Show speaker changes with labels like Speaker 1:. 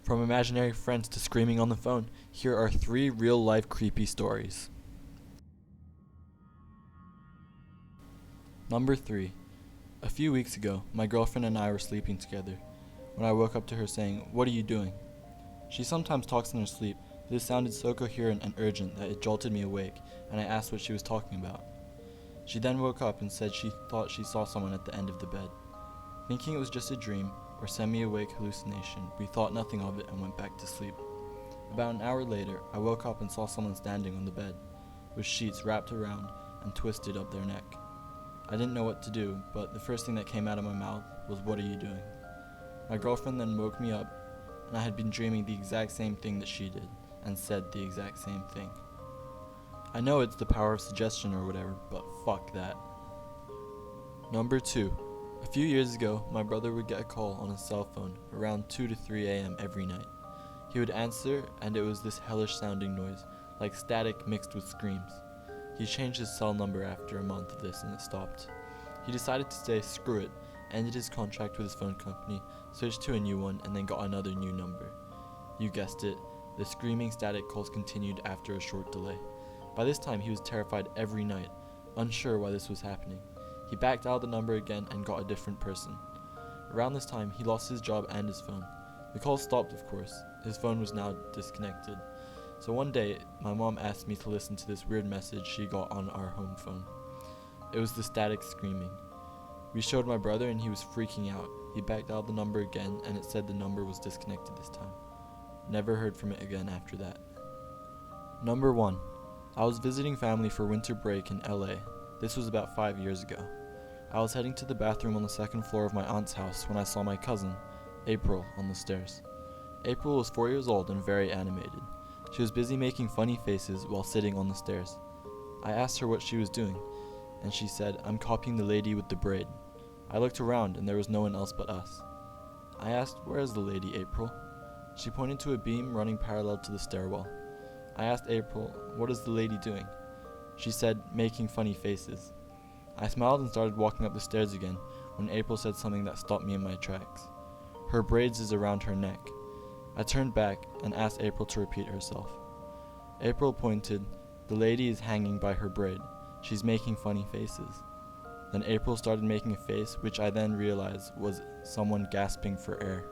Speaker 1: From imaginary friends to screaming on the phone, here are 3 real-life creepy stories. Number 3. A few weeks ago, my girlfriend and I were sleeping together, when I woke up to her saying, "What are you doing?" She sometimes talks in her sleep, but it sounded so coherent and urgent that it jolted me awake, and I asked what she was talking about. She then woke up and said she thought she saw someone at the end of the bed. Thinking it was just a dream or semi-awake hallucination, we thought nothing of it and went back to sleep. About an hour later, I woke up and saw someone standing on the bed, with sheets wrapped around and twisted up their neck. I didn't know what to do, but the first thing that came out of my mouth was, "What are you doing?" My girlfriend then woke me up, and I had been dreaming the exact same thing that she did, and said the exact same thing. I know it's the power of suggestion or whatever, but fuck that. Number 2. A few years ago, my brother would get a call on his cell phone around 2 to 3 a.m. every night. He would answer, and it was this hellish sounding noise, like static mixed with screams. He changed his cell number after a month of this and it stopped. He decided to say screw it, ended his contract with his phone company, switched to a new one, and then got another new number. You guessed it, the screaming static calls continued after a short delay. By this time he was terrified every night, unsure why this was happening. He back dialed the number again and got a different person. Around this time he lost his job and his phone. The calls stopped, of course. His phone was now disconnected. So one day, my mom asked me to listen to this weird message she got on our home phone. It was the static screaming. We showed my brother and he was freaking out. He back dialed the number again and it said the number was disconnected this time. Never heard from it again after that. Number 1. I was visiting family for winter break in LA. This was about 5 years ago. I was heading to the bathroom on the second floor of my aunt's house when I saw my cousin, April, on the stairs. April was 4 years old and very animated. She was busy making funny faces while sitting on the stairs. I asked her what she was doing, and she said, "I'm copying the lady with the braid." I looked around and there was no one else but us. I asked, "Where is the lady, April?" She pointed to a beam running parallel to the stairwell. I asked April, "What is the lady doing?" She said, "Making funny faces." I smiled and started walking up the stairs again when April said something that stopped me in my tracks. "Her braids is around her neck." I turned back and asked April to repeat herself. April pointed, "The lady is hanging by her braid. She's making funny faces." Then April started making a face which I then realized was someone gasping for air.